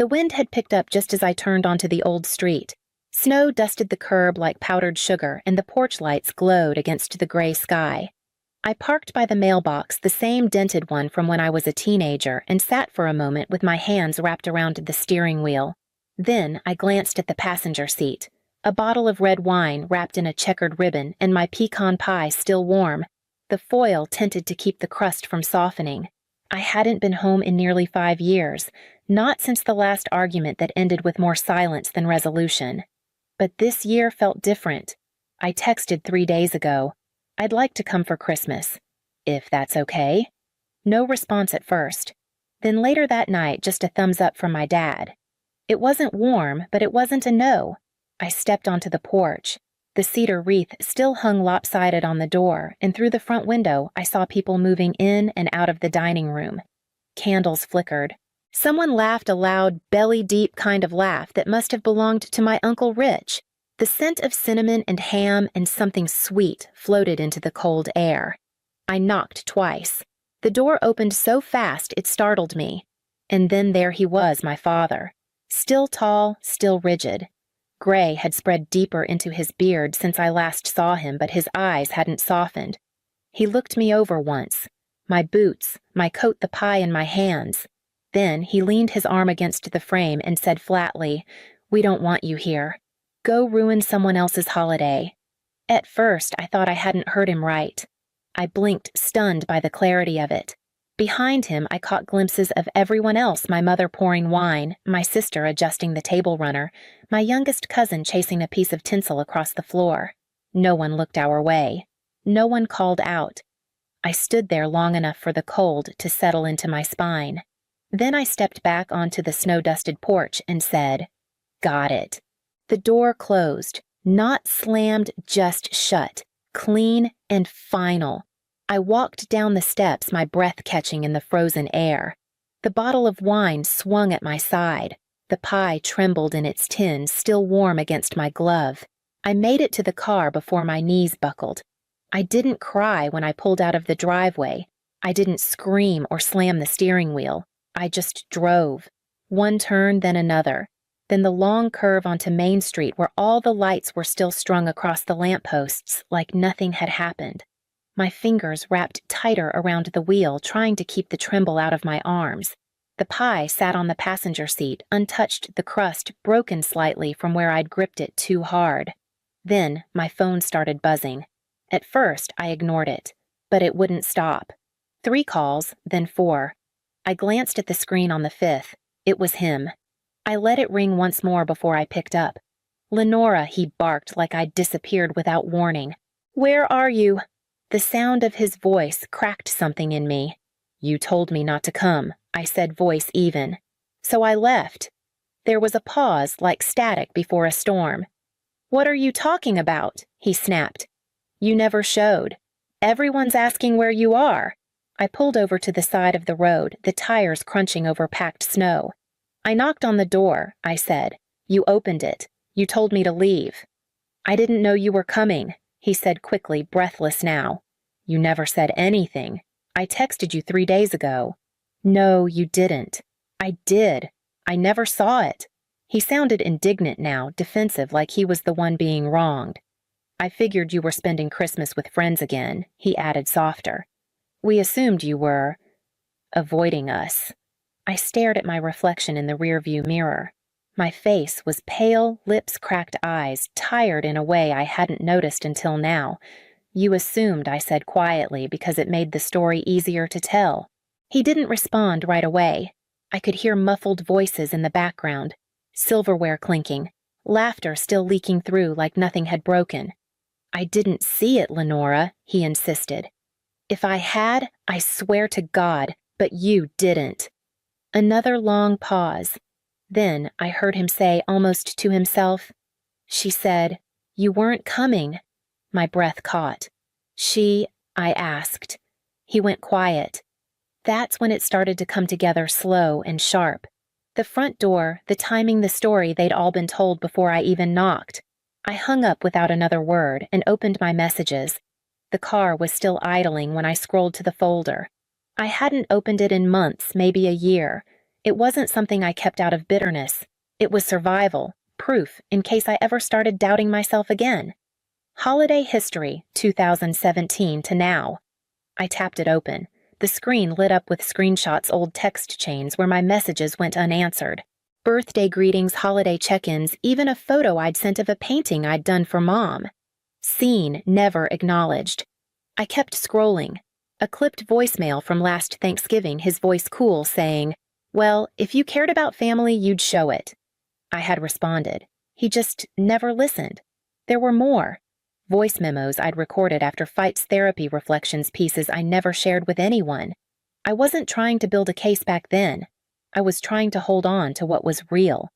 The wind had picked up just as I turned onto the old street. Snow dusted the curb like powdered sugar, and the porch lights glowed against the gray sky. I parked by the mailbox, the same dented one from when I was a teenager, and sat for a moment with my hands wrapped around the steering wheel. Then I glanced at the passenger seat. A bottle of red wine wrapped in a checkered ribbon and my pecan pie still warm, the foil tinted to keep the crust from softening. I hadn't been home in nearly 5 years, not since the last argument that ended with more silence than resolution. But this year felt different. I texted 3 days ago. I'd like to come for Christmas, if that's okay. No response at first. Then later that night, just a thumbs up from my dad. It wasn't warm, but it wasn't a no. I stepped onto the porch. The cedar wreath still hung lopsided on the door, and through the front window I saw people moving in and out of the dining room. Candles flickered. Someone laughed a loud, belly-deep kind of laugh that must have belonged to my Uncle Rich. The scent of cinnamon and ham and something sweet floated into the cold air. I knocked twice. The door opened so fast it startled me. And then there he was, my father. Still tall, still rigid. Gray had spread deeper into his beard since I last saw him, but his eyes hadn't softened. He looked me over once. My boots, my coat, the pie in my hands. Then he leaned his arm against the frame and said flatly, "We don't want you here. Go ruin someone else's holiday." At first, I thought I hadn't heard him right. I blinked, stunned by the clarity of it. Behind him, I caught glimpses of everyone else, my mother pouring wine, my sister adjusting the table runner, my youngest cousin chasing a piece of tinsel across the floor. No one looked our way. No one called out. I stood there long enough for the cold to settle into my spine. Then I stepped back onto the snow-dusted porch and said, "Got it." The door closed, not slammed, just shut, clean and final. I walked down the steps, my breath catching in the frozen air. The bottle of wine swung at my side. The pie trembled in its tin, still warm against my glove. I made it to the car before my knees buckled. I didn't cry when I pulled out of the driveway. I didn't scream or slam the steering wheel. I just drove. One turn, then another. Then the long curve onto Main Street where all the lights were still strung across the lampposts like nothing had happened. My fingers wrapped tighter around the wheel, trying to keep the tremble out of my arms. The pie sat on the passenger seat, untouched, the crust broken slightly from where I'd gripped it too hard. Then my phone started buzzing. At first, I ignored it, but it wouldn't stop. 3 calls, then 4. I glanced at the screen on the 5th. It was him. I let it ring once more before I picked up. "Lenora," he barked like I'd disappeared without warning. "Where are you?" The sound of his voice cracked something in me. "You told me not to come," I said, voice even. "So I left." There was a pause like static before a storm. "What are you talking about?" he snapped. "You never showed. Everyone's asking where you are." I pulled over to the side of the road, the tires crunching over packed snow. "I knocked on the door," I said. "You opened it. You told me to leave." "I didn't know you were coming," he said quickly, breathless now. "You never said anything. I texted you 3 days ago." "No, you didn't." "I did. I never saw it." He sounded indignant now, defensive, like he was the one being wronged. "I figured you were spending Christmas with friends again," he added softer. "We assumed you were avoiding us." I stared at my reflection in the rearview mirror. My face was pale, lips cracked eyes, tired in a way I hadn't noticed until now. "You assumed," I said quietly, because it made the story easier to tell. He didn't respond right away. I could hear muffled voices in the background, silverware clinking, laughter still leaking through like nothing had broken. "I didn't see it, Lenora," he insisted. "If I had, I swear to God, but you didn't." Another long pause. Then I heard him say almost to himself, "She said, you weren't coming." My breath caught. I asked. He went quiet. That's when it started to come together slow and sharp. The front door, the timing, the story they'd all been told before I even knocked. I hung up without another word and opened my messages. The car was still idling when I scrolled to the folder. I hadn't opened it in months, maybe a year. It wasn't something I kept out of bitterness. It was survival, proof in case I ever started doubting myself again. Holiday history, 2017 to now. I tapped it open. The screen lit up with screenshots, old text chains where my messages went unanswered. Birthday greetings, holiday check-ins, even a photo I'd sent of a painting I'd done for Mom. Seen, never acknowledged. I kept scrolling. A clipped voicemail from last Thanksgiving, his voice cool, saying, "Well, if you cared about family, you'd show it." I had responded. He just never listened. There were more. Voice memos I'd recorded after fights, therapy reflections, pieces I never shared with anyone. I wasn't trying to build a case back then. I was trying to hold on to what was real.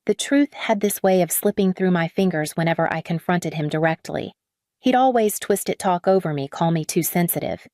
The truth had this way of slipping through my fingers whenever I confronted him directly. He'd always twist it, talk over me, call me too sensitive.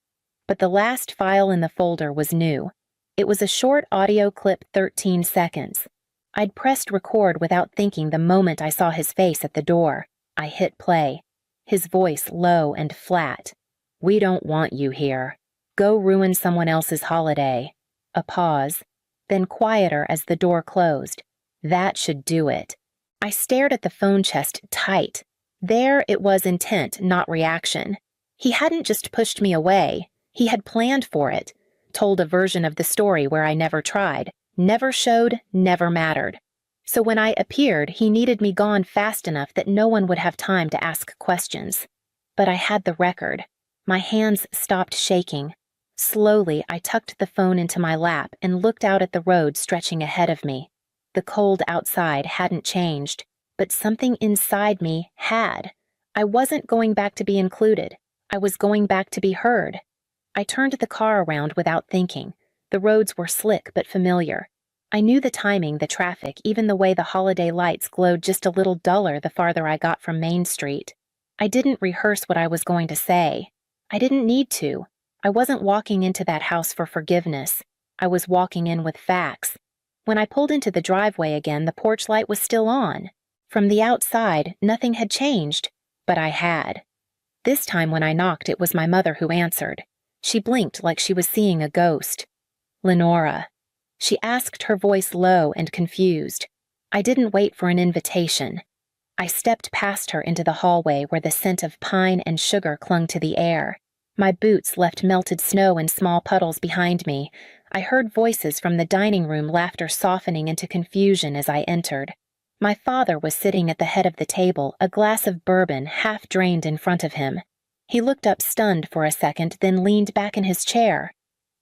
But the last file in the folder was new. It was a short audio clip, 13 seconds. I'd pressed record without thinking the moment I saw his face at the door. I hit play. His voice low and flat. "We don't want you here. Go ruin someone else's holiday." A pause, then quieter as the door closed. "That should do it." I stared at the phone chest tight. There it was, intent, not reaction. He hadn't just pushed me away. He had planned for it. Told a version of the story where I never tried, never showed, never mattered. So when I appeared, he needed me gone fast enough that no one would have time to ask questions. But I had the record. My hands stopped shaking. Slowly, I tucked the phone into my lap and looked out at the road stretching ahead of me. The cold outside hadn't changed, but something inside me had. I wasn't going back to be included. I was going back to be heard. I turned the car around without thinking. The roads were slick but familiar. I knew the timing, the traffic, even the way the holiday lights glowed just a little duller the farther I got from Main Street. I didn't rehearse what I was going to say. I didn't need to. I wasn't walking into that house for forgiveness. I was walking in with facts. When I pulled into the driveway again, the porch light was still on. From the outside, nothing had changed, but I had. This time when I knocked, it was my mother who answered. She blinked like she was seeing a ghost. "Lenora." She asked, her voice low and confused. I didn't wait for an invitation. I stepped past her into the hallway where the scent of pine and sugar clung to the air. My boots left melted snow in small puddles behind me. I heard voices from the dining room, laughter softening into confusion as I entered. My father was sitting at the head of the table, a glass of bourbon half drained in front of him. He looked up stunned for a second, then leaned back in his chair.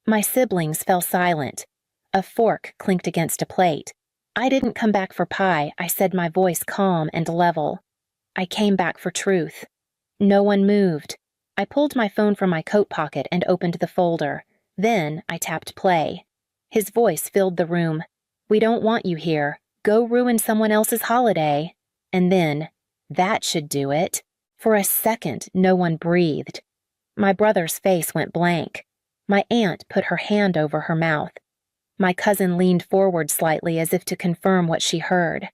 My siblings fell silent. A fork clinked against a plate. "I didn't come back for pie," I said, my voice calm and level. "I came back for truth." No one moved. I pulled my phone from my coat pocket and opened the folder. Then I tapped play. His voice filled the room. "We don't want you here. Go ruin someone else's holiday." And then, "That should do it." For a second, no one breathed. My brother's face went blank. My aunt put her hand over her mouth. My cousin leaned forward slightly as if to confirm what she heard.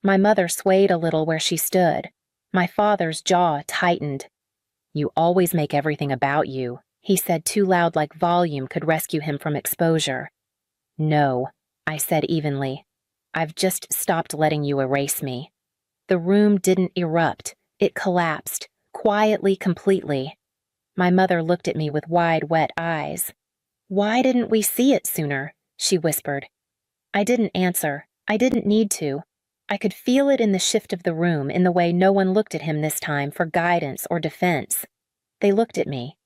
My mother swayed a little where she stood. My father's jaw tightened. "You always make everything about you," he said, too loud like volume could rescue him from exposure. "No," I said evenly. "I've just stopped letting you erase me." The room didn't erupt. It collapsed, quietly, completely. My mother looked at me with wide, wet eyes. "Why didn't we see it sooner?" she whispered. I didn't answer. I didn't need to. I could feel it in the shift of the room, in the way no one looked at him this time for guidance or defense. They looked at me.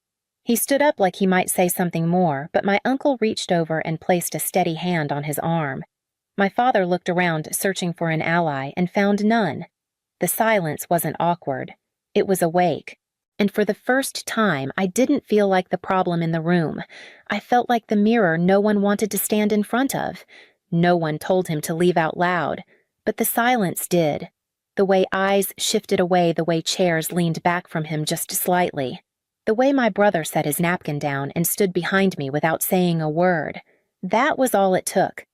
He stood up like he might say something more, but my uncle reached over and placed a steady hand on his arm. My father looked around, searching for an ally, and found none. The silence wasn't awkward. It was awake. And for the first time, I didn't feel like the problem in the room. I felt like the mirror no one wanted to stand in front of. No one told him to leave out loud, but the silence did. The way eyes shifted away, the way chairs leaned back from him just slightly. The way my brother set his napkin down and stood behind me without saying a word. That was all it took.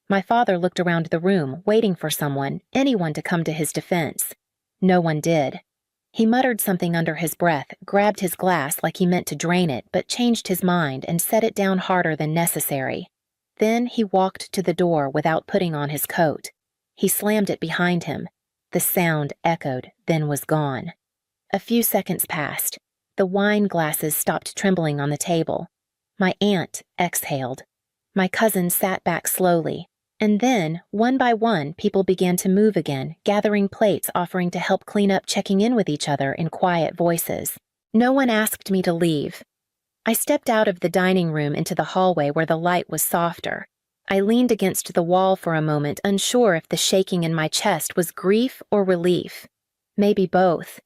My father looked around the room, waiting for someone, anyone to come to his defense. No one did. He muttered something under his breath, grabbed his glass like he meant to drain it, but changed his mind and set it down harder than necessary. Then he walked to the door without putting on his coat. He slammed it behind him. The sound echoed, then was gone. A few seconds passed. The wine glasses stopped trembling on the table. My aunt exhaled. My cousin sat back slowly. And then, one by one, people began to move again, gathering plates, offering to help clean up, checking in with each other in quiet voices. No one asked me to leave. I stepped out of the dining room into the hallway where the light was softer. I leaned against the wall for a moment, unsure if the shaking in my chest was grief or relief. Maybe both.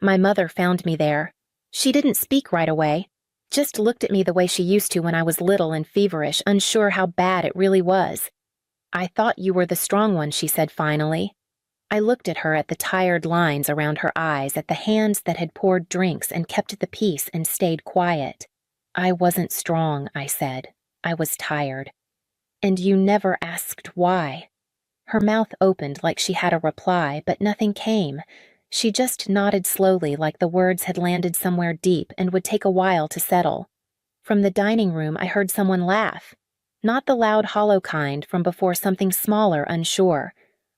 My mother found me there. She didn't speak right away, just looked at me the way she used to when I was little and feverish, unsure how bad it really was. "I thought you were the strong one," she said finally. I looked at her, at the tired lines around her eyes, at the hands that had poured drinks and kept the peace and stayed quiet. "I wasn't strong," I said. "I was tired." "And you never asked why." Her mouth opened like she had a reply, but nothing came. She just nodded slowly, like the words had landed somewhere deep and would take a while to settle. From the dining room, I heard someone laugh. Not the loud, hollow kind from before, something smaller, unsure.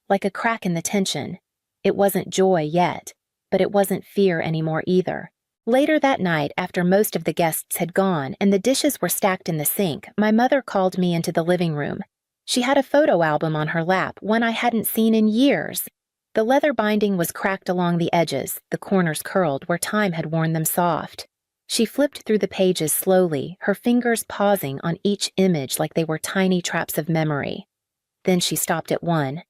Like a crack in the tension. It wasn't joy yet, but it wasn't fear anymore either. Later that night, after most of the guests had gone and the dishes were stacked in the sink, my mother called me into the living room. She had a photo album on her lap, one I hadn't seen in years. The leather binding was cracked along the edges, the corners curled where time had worn them soft. She flipped through the pages slowly, her fingers pausing on each image like they were tiny traps of memory. Then she stopped at one.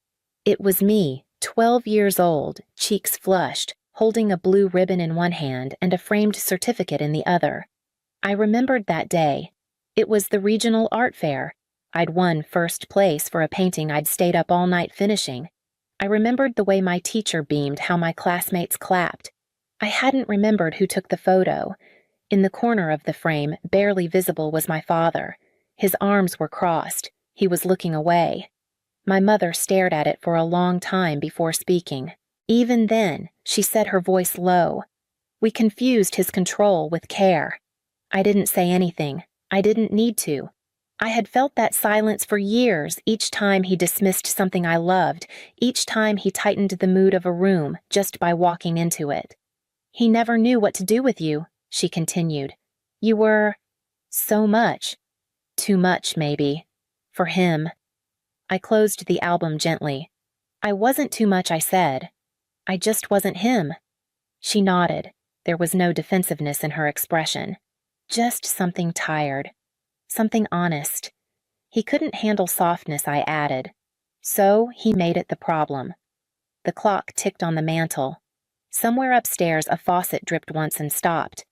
It was me, 12 years old, cheeks flushed, holding a blue ribbon in one hand and a framed certificate in the other. I remembered that day. It was the regional art fair. I'd won first place for a painting I'd stayed up all night finishing. I remembered the way my teacher beamed, how my classmates clapped. I hadn't remembered who took the photo. In the corner of the frame, barely visible, was my father. His arms were crossed. He was looking away. My mother stared at it for a long time before speaking. Even then, she said, her voice low. We confused his control with care. I didn't say anything. I didn't need to. I had felt that silence for years, each time he dismissed something I loved, each time he tightened the mood of a room just by walking into it. "He never knew what to do with you," she continued. "You were so much. Too much, maybe. For him." I closed the album gently. "I wasn't too much," I said. "I just wasn't him." She nodded. There was no defensiveness in her expression. Just something tired. Something honest. He couldn't handle softness, I added. So he made it the problem. The clock ticked on the mantel. Somewhere upstairs, a faucet dripped once and stopped.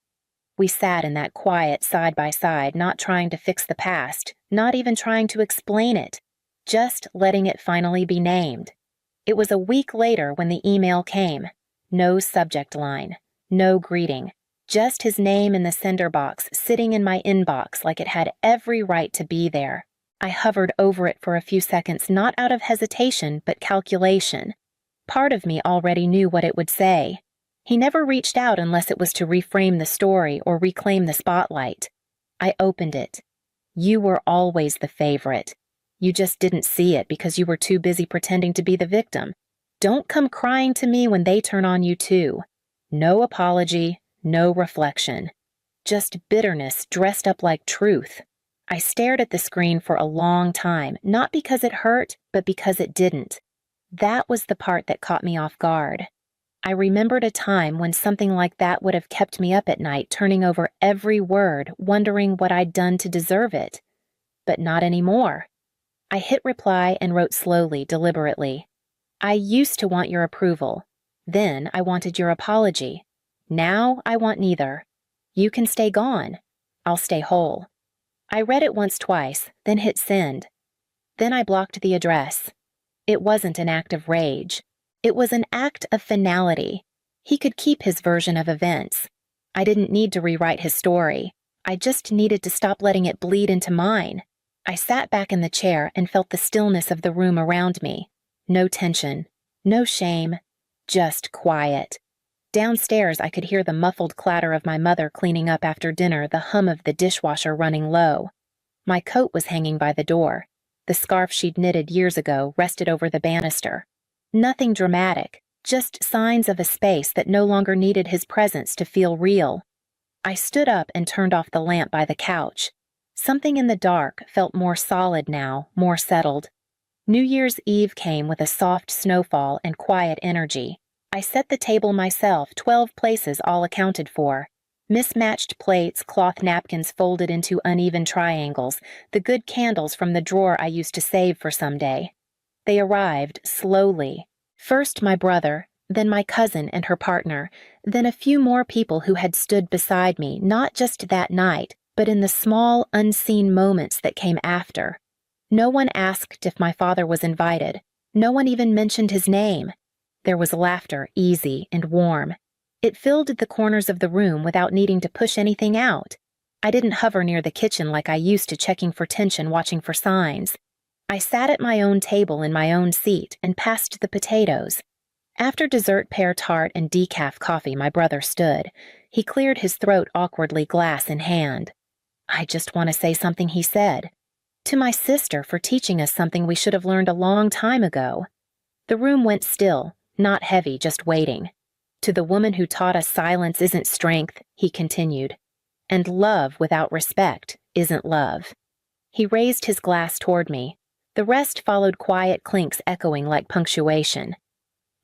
We sat in that quiet side by side, not trying to fix the past, not even trying to explain it, just letting it finally be named. It was a week later when the email came. No subject line, no greeting, just his name in the sender box, sitting in my inbox like it had every right to be there. I hovered over it for a few seconds, not out of hesitation, but calculation. Part of me already knew what it would say. He never reached out unless it was to reframe the story or reclaim the spotlight. I opened it. "You were always the favorite. You just didn't see it because you were too busy pretending to be the victim. Don't come crying to me when they turn on you too. No apology, no reflection. Just bitterness dressed up like truth." I stared at the screen for a long time, not because it hurt, but because it didn't. That was the part that caught me off guard. I remembered a time when something like that would have kept me up at night, turning over every word, wondering what I'd done to deserve it. But not anymore. I hit reply and wrote slowly, deliberately. "I used to want your approval. Then I wanted your apology. Now I want neither. You can stay gone. I'll stay whole." I read it once, twice, then hit send. Then I blocked the address. It wasn't an act of rage. It was an act of finality. He could keep his version of events. I didn't need to rewrite his story. I just needed to stop letting it bleed into mine. I sat back in the chair and felt the stillness of the room around me. No tension, no shame, just quiet. Downstairs, I could hear the muffled clatter of my mother cleaning up after dinner, the hum of the dishwasher running low. My coat was hanging by the door. The scarf she'd knitted years ago rested over the banister. Nothing dramatic, just signs of a space that no longer needed his presence to feel real. I stood up and turned off the lamp by the couch. Something in the dark felt more solid now, more settled. New Year's Eve came with a soft snowfall and quiet energy. I set the table myself, 12 places all accounted for. Mismatched plates, cloth napkins folded into uneven triangles, the good candles from the drawer I used to save for someday. They arrived slowly. First my brother, then my cousin and her partner, then a few more people who had stood beside me, not just that night, but in the small, unseen moments that came after. No one asked if my father was invited. No one even mentioned his name. There was laughter, easy and warm. It filled the corners of the room without needing to push anything out. I didn't hover near the kitchen like I used to, checking for tension, watching for signs. I sat at my own table in my own seat and passed the potatoes. After dessert pear tart and decaf coffee, my brother stood. He cleared his throat awkwardly, glass in hand. "I just want to say something," he said. "To my sister for teaching us something we should have learned a long time ago." The room went still, not heavy, just waiting. "To the woman who taught us silence isn't strength," he continued. "And love without respect isn't love." He raised his glass toward me. The rest followed, quiet clinks echoing like punctuation.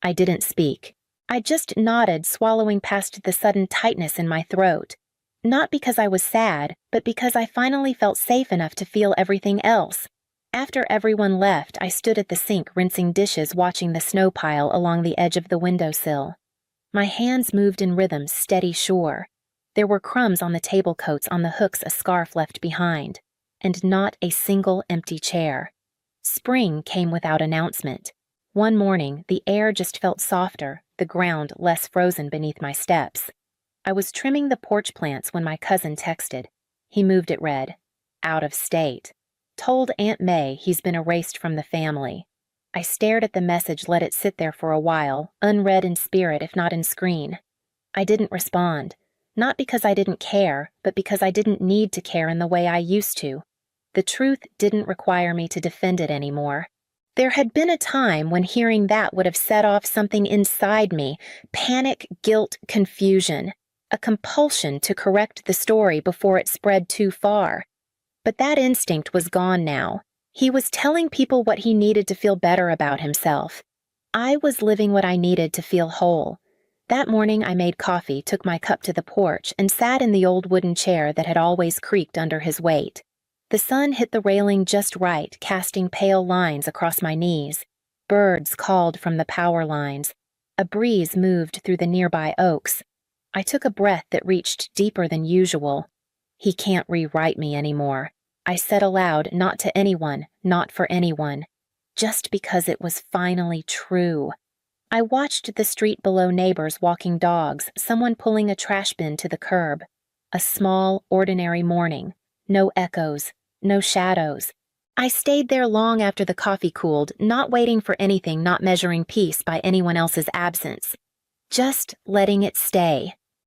I didn't speak. I just nodded, swallowing past the sudden tightness in my throat. Not because I was sad, but because I finally felt safe enough to feel everything else. After everyone left, I stood at the sink rinsing dishes, watching the snow pile along the edge of the windowsill. My hands moved in rhythm, steady, sure. There were crumbs on the table coats, on the hooks a scarf left behind, and not a single empty chair. Spring came without announcement. One morning, the air just felt softer, the ground less frozen beneath my steps. I was trimming the porch plants when my cousin texted. He moved it, read, "Out of state. Told Aunt May he's been erased from the family." I stared at the message, let it sit there for a while, unread in spirit if not in screen. I didn't respond. Not because I didn't care, but because I didn't need to care in the way I used to. The truth didn't require me to defend it anymore. There had been a time when hearing that would have set off something inside me, panic, guilt, confusion, a compulsion to correct the story before it spread too far. But that instinct was gone now. He was telling people what he needed to feel better about himself. I was living what I needed to feel whole. That morning I made coffee, took my cup to the porch, and sat in the old wooden chair that had always creaked under his weight. The sun hit the railing just right, casting pale lines across my knees. Birds called from the power lines. A breeze moved through the nearby oaks. I took a breath that reached deeper than usual. He can't rewrite me anymore. I said aloud, not to anyone, not for anyone. Just because it was finally true. I watched the street below, neighbors walking dogs, someone pulling a trash bin to the curb. A small, ordinary morning. No echoes, no shadows. I stayed there long after the coffee cooled, not waiting for anything, not measuring peace by anyone else's absence. Just letting it stay.